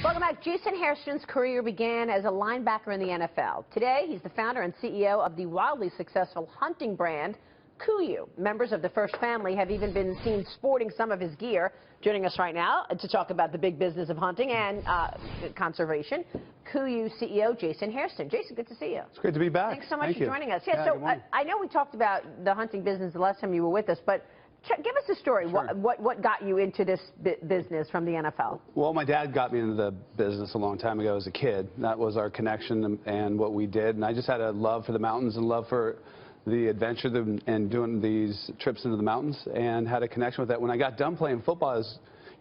Welcome back. Jason Hairston's career began as a linebacker in the NFL. Today, he's the founder and CEO of the wildly successful hunting brand, KUIU. Members of the First family have even been seen sporting some of his gear. Joining us right now to talk about the big business of hunting and conservation, KUIU CEO Jason Hairston. Jason, good to see you. It's great to be back. Thanks so much for joining us. Yeah, so I know we talked about the hunting business the last time you were with us, but give us a story. Sure. What got you into this business from the NFL? Well, my dad got me into the business a long time ago as a kid. That was our connection and what we did. And I just had a love for the mountains and love for the adventure and doing these trips into the mountains, and had a connection with that. When I got done playing football,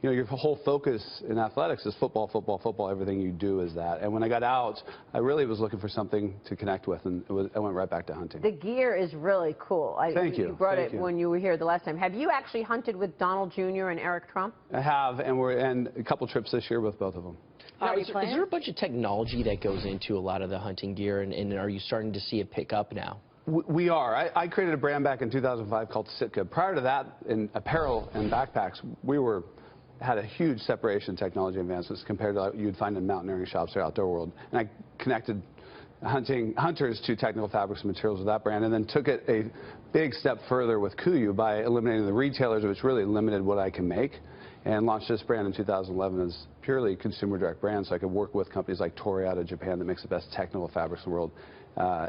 your whole focus in athletics is football, football, football. Everything you do is that. And when I got out, I really was looking for something to connect with, and I went right back to hunting. The gear is really cool. Thank you. You brought it when you were here the last time. Have you actually hunted with Donald Jr. and Eric Trump? I have, and a couple trips this year with both of them. Now, is there a bunch of technology that goes into a lot of the hunting gear, and are you starting to see it pick up now? We are. I created a brand back in 2005 called Sitka. Prior to that, in apparel and backpacks, we had a huge separation technology advancements compared to what you'd find in mountaineering shops or outdoor world. And I connected hunters to technical fabrics and materials with that brand, and then took it a big step further with KUIU by eliminating the retailers, which really limited what I can make, and launched this brand in 2011 as purely consumer direct brand, so I could work with companies like Toray out of Japan that makes the best technical fabrics in the world,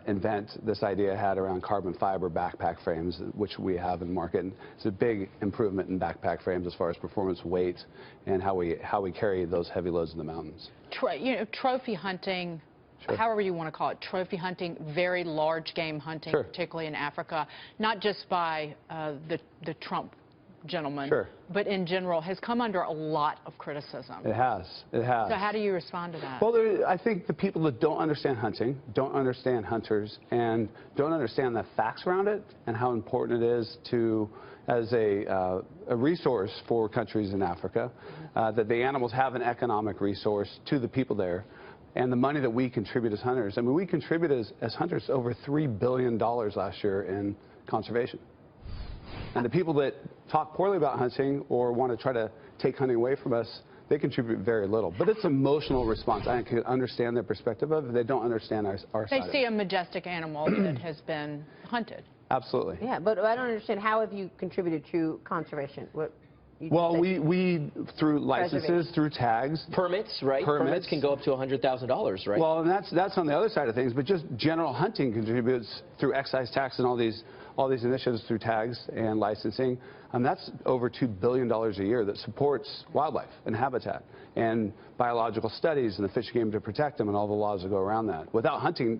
invent this idea I had around carbon fiber backpack frames, which we have in the market. And it's a big improvement in backpack frames as far as performance, weight, and how we carry those heavy loads in the mountains. Trophy hunting, Sure. however you want to call it, trophy hunting, very large game hunting, Sure. particularly in Africa, not just by the Trump gentleman, Sure. but in general, has come under a lot of criticism. It has. It has. So how do you respond to that? Well, I think the people that don't understand hunting, don't understand hunters, and don't understand the facts around it and how important it is as a resource for countries in Africa, that the animals have an economic resource to the people there, and the money that we contribute as hunters. I mean, we contribute as hunters over $3 billion last year in conservation. And the people that talk poorly about hunting or want to try to take hunting away from us, they contribute very little. But it's an emotional response. I can understand their perspective of it. They don't understand our side. They see a majestic animal that has been hunted. Absolutely. Yeah, but I don't understand. How have you contributed to conservation? Well, we through licenses, through tags. Permits, right? Permits can go up to $100,000, right? Well, and that's on the other side of things. But just general hunting contributes through excise tax and all these initiatives through tags and licensing. That's over $2 billion a year that supports wildlife and habitat and biological studies and the fish and game to protect them and all the laws that go around that. Without hunting,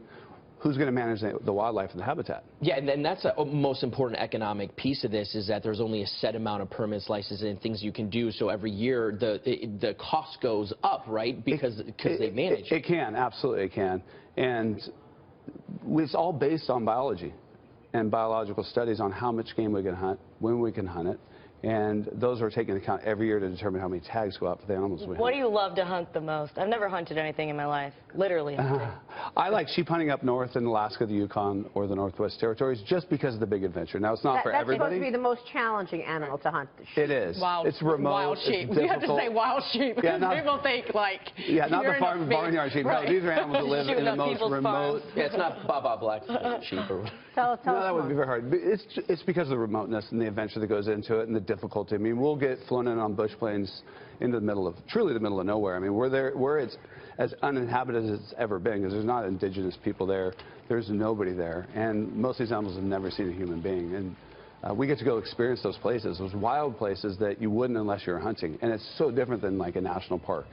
who's going to manage the wildlife and the habitat? Yeah, and that's the most important economic piece of this, is that there's only a set amount of permits, licenses, and things you can do. So every year the cost goes up, right? Because they manage. It can, absolutely it can. And it's all based on biology and biological studies on how much game we can hunt, when we can hunt it. And those are taken into account every year to determine how many tags go out for the animals we hunt. What do you love to hunt the most? I've never hunted anything in my life, literally hunting. I like sheep hunting up north in Alaska, the Yukon, or the Northwest Territories, just because of the big adventure. Now, it's not for everybody. That's supposed to be the most challenging animal to hunt. It is. It's remote. Wild sheep. We have to say wild sheep because people think like. Yeah, not the barnyard sheep. Right. No, these are animals that live in the most remote. Yeah, it's not Baba Black sheep. Tell us that would be very hard. It's because of the remoteness and the adventure that goes into it and the difficulty. I mean, we'll get flown in on bush planes into the middle of, truly the middle of nowhere. I mean, where it's as uninhabited as it's ever been, because there's not indigenous people there. There's nobody there. And most of these animals have never seen a human being. And we get to go experience those places, those wild places that you wouldn't unless you were hunting. And it's so different than like a national park,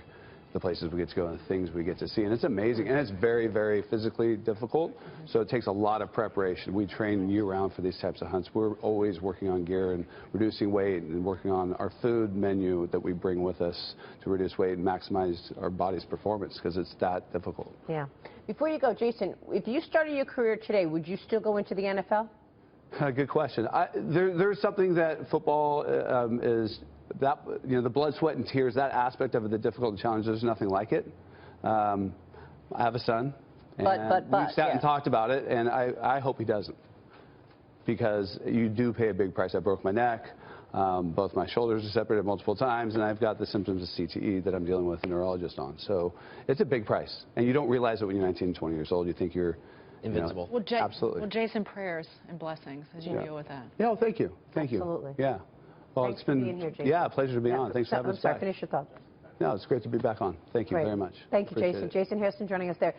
the places we get to go and the things we get to see. And it's amazing. And it's very, very physically difficult. So it takes a lot of preparation. We train year-round for these types of hunts. We're always working on gear and reducing weight and working on our food menu that we bring with us to reduce weight and maximize our body's performance, because it's that difficult. Yeah. Before you go, Jason, if you started your career today, would you still go into the NFL? Good question. There's something that football is, that, the blood, sweat, and tears, that aspect of it, the difficult and challenge, there's nothing like it. I have a son, and we've sat and talked about it, and I hope he doesn't, because you do pay a big price. I broke my neck. Both my shoulders are separated multiple times, and I've got the symptoms of CTE that I'm dealing with a neurologist on. So it's a big price, and you don't realize it when you're 19, 20 years old. You think you're invincible. Well, absolutely. Well, Jason, prayers and blessings as you deal with that. Yeah, well, thank you. Thank you. Absolutely. Yeah. Well, Thanks it's been for being here, Jason. a pleasure to be on. Thanks for having us I'm sorry, back. finish your thought. No, it's great to be back on. Thank you Great. very much. Thank you, Appreciate Jason. it. Jason Hairston joining us there.